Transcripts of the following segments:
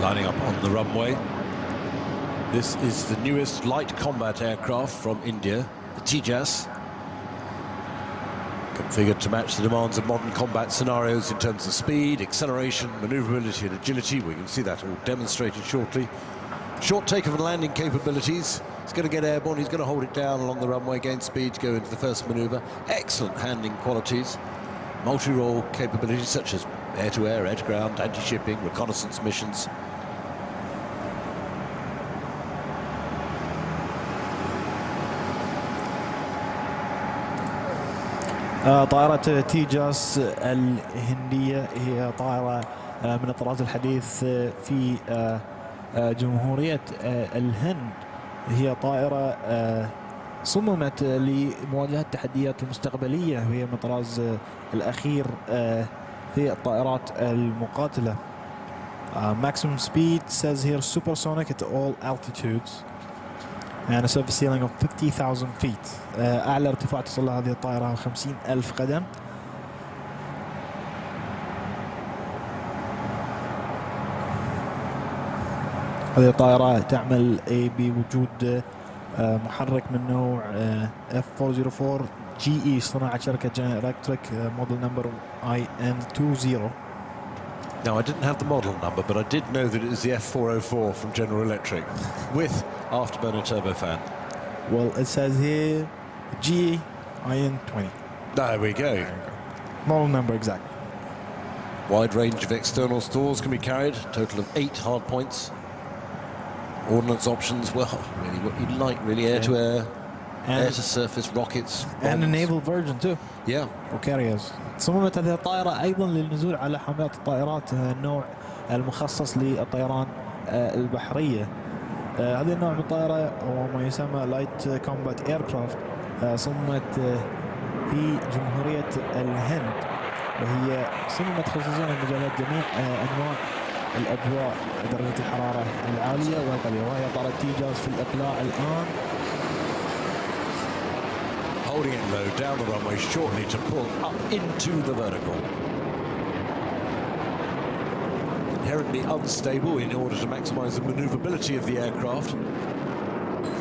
lining up on the runway. This is the newest light combat aircraft from India, the Tejas. Configured to match the demands of modern combat scenarios in terms of speed, acceleration, maneuverability and agility. We can see that all demonstrated shortly. Short takeoff and landing capabilities. He's going to get airborne, he's going to hold it down along the runway, gain speed to go into the first maneuver. Excellent handling qualities. Multi-role capabilities such as air-to-air, air-to-ground, anti-shipping, reconnaissance missions. طائرة تيجاس الهندية هي طائرة من الطراز الحديث في جمهورية الهند. هي طائرة صممت لمواجهة التحديات المستقبلية، وهي من الطراز الأخير في الطائرات المقاتلة. Maximum speed says here supersonic at all altitudes and a surface ceiling of 50,000 feet. أعلى ارتفاع تصل له هذه الطائرة 50,000 قدم. هذه الطائرة تعمل بوجود محرك من نوع F404 GE صناعة شركة General Electric, model number IN20. Now, I didn't have the model number, but I did know that it was the F404 from General Electric with afterburner turbofan. Well, it says here GE IN20. There we go. Model number exact. Wide range of external stores can be carried, a total of 8 hard points. Ordnance options, well, really what you'd like, really, air-to-air, air-to-surface, rockets, bombs. And a naval version too. Yeah. وكاريرز. صممت هذه الطائرة أيضا للنزول على حاملات الطائرات النوع المخصص للطيران البحرية. هذه النوع من الطائرة هو ما يسمى لايت كومبات ايركرافت. صممت في جمهورية الهند، وهي صممت خصوصا لمجالات جميع أنواع الأجواء، درجة الحرارة العالية والقليلة، وهي طائرة تيجاس في الإقلاع الآن. Holding it low down the runway shortly to pull up into the vertical. Inherently unstable in order to maximize the maneuverability of the aircraft.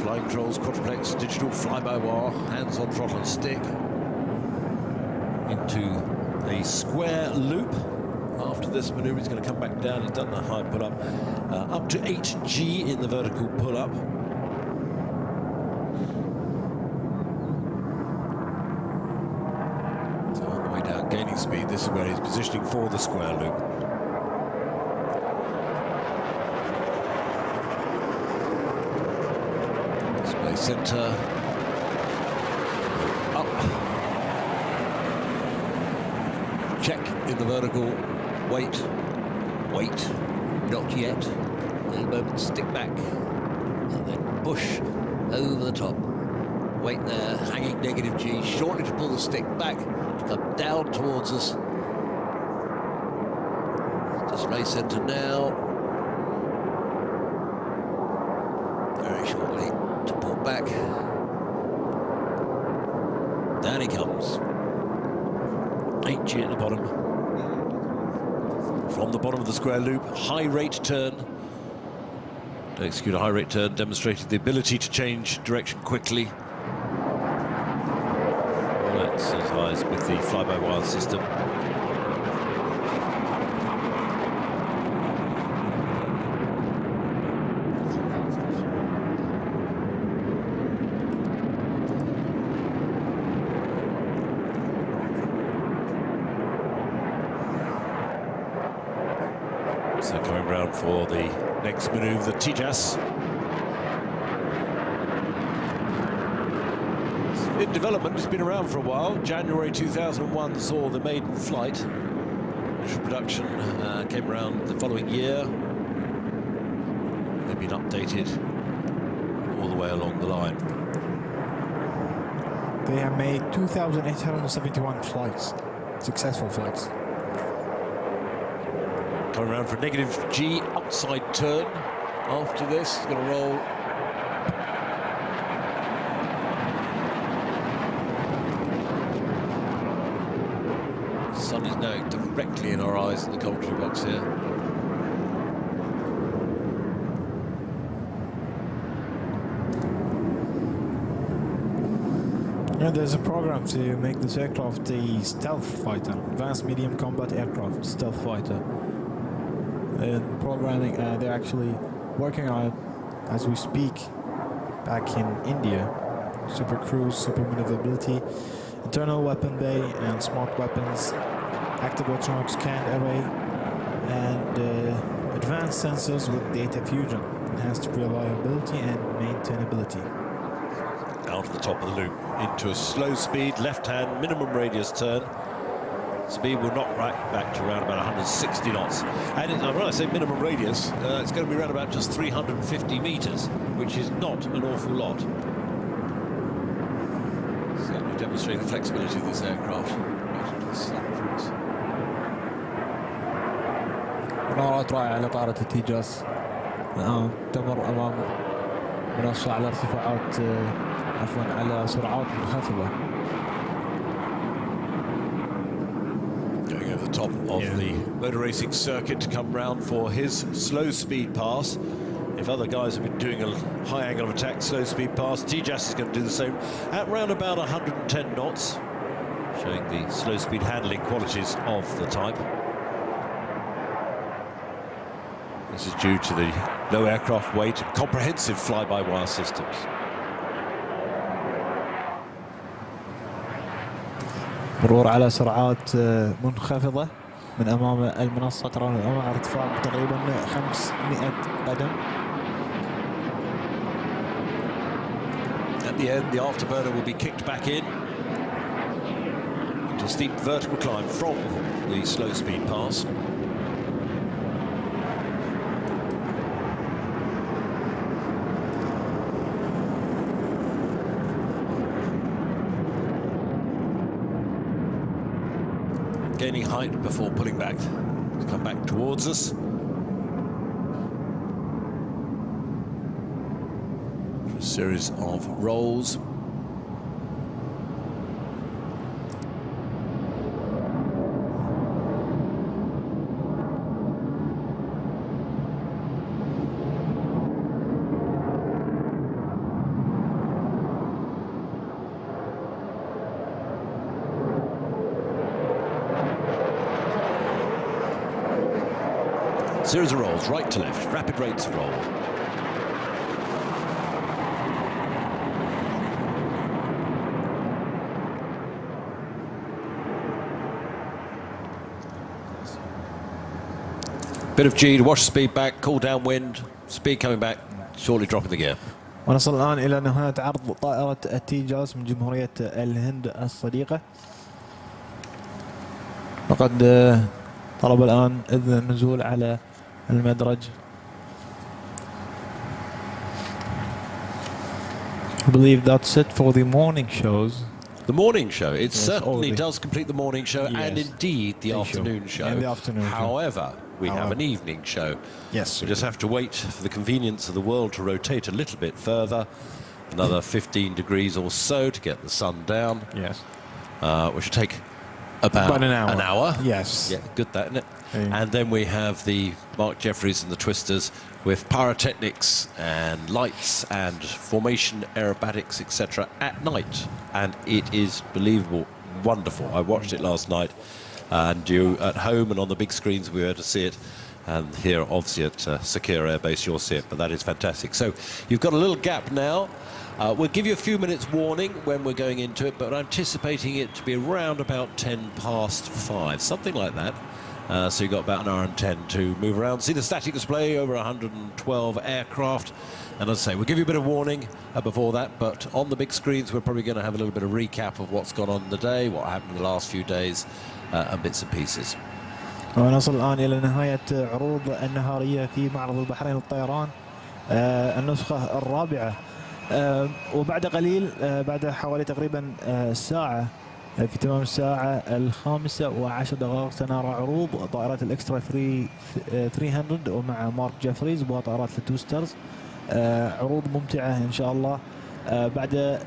Flying controls, quadruplex, digital fly-by-wire, hands on throttle and stick. Into a square loop. After this maneuver, he's going to come back down. He's done the high pull-up. Up to 8G in the vertical pull-up. So on the way down, gaining speed. This is where he's positioning for the square loop. Display center. Up. Check in the vertical. Wait, not yet. A little moment, stick back, and then push over the top. Wait there, hanging negative G, shortly to pull the stick back, to come down towards us. Display center now. Very shortly to pull back. Down he comes. 8G at the bottom. From the bottom of the square loop, high rate turn. To execute a high rate turn, demonstrated the ability to change direction quickly. All exercised with the fly-by-wire system. So coming round for the next maneuver, the Tejas. It's in development, it's been around for a while. January 2001 saw the maiden flight. Initial production came around the following year. They've been updated all the way along the line. They have made 2,871 flights, successful flights. Coming around for a negative G outside turn. After this, he's going to roll. The sun is now directly in our eyes in the commentary box here. Yeah, there's a program to make this aircraft a stealth fighter, advanced medium combat aircraft, stealth fighter. Programming, they're actually working on it as we speak back in India. Super cruise, super maneuverability, internal weapon bay and smart weapons, active electronics scanned array, and advanced sensors with data fusion, enhanced reliability and maintainability. Out of the top of the loop into a slow speed, left-hand minimum radius turn. Speed will knock right back to around about 160 knots. And when I say minimum radius, it's going to be around about just 350 meters, which is not an awful lot. Certainly demonstrating the flexibility of this aircraft. مناورات رائعة لطائرة التيجاس الآن تمر أمام منصة على ارتفاعات عفوا على سرعات منخفضة. Going over the top of the motor racing circuit to come round for his slow speed pass. If other guys have been doing a high angle of attack slow speed pass, Tejas is going to do the same at round about 110 knots, showing the slow speed handling qualities of the type. This is due to the low aircraft weight and comprehensive fly-by-wire systems. مرور على سرعات منخفضة من أمام المنصة، ترى من أمام ارتفاع تقريبا 500 قدم. At the end, the afterburner will be kicked back in into a steep vertical climb from the slow speed pass. Gaining height before pulling back to come back towards us. A series of rolls. Series of rolls, right to left, rapid rates of roll. Bit of G to wash speed back, cool down wind, speed coming back, shortly dropping the gear. ونصل الآن إلى نهاية عرض طائرة التيجاس من جمهورية الهند الصديقة. وقد طلب الآن إذن النزول على المدرج. I believe that's it for the morning shows. The morning show, it certainly does complete the morning show, and indeed the afternoon show. And the afternoon However, we have an evening show. Yes. We just have to wait for the convenience of the world to rotate a little bit further, another 15 degrees or so to get the sun down. Yes. Which will take about an hour. Yes. Yeah, good that, isn't it? Yeah. And then we have the Mark Jeffries and the Twisters with pyrotechnics and lights and formation aerobatics, etc. at night. And it is believable, wonderful. I watched it last night, and you at home and on the big screens we were able to see it. And here, obviously, at Secure Air Base, you'll see it, but that is fantastic. So you've got a little gap now. We'll give you a few minutes warning when we're going into it, but anticipating it to be around about 5:10, something like that. So you've got about an hour and 10 to move around. See the static display, over 112 aircraft. And as I say, we'll give you a bit of warning before that, but on the big screens, we're probably going to have a little bit of recap of what's gone on in the day, what happened in the last few days, and bits and pieces. ونصل الآن إلى نهاية عروض النهارية في معرض البحرين للطيران، النسخة الرابعة. وبعد قليل، بعد حوالي تقريبا ساعة، في تمام الساعة 5:10 سنرى عروض طائرات الإكسترا 300 ومع مارك جيفريز وطائرات التويسترز. عروض ممتعة إن شاء الله. بعد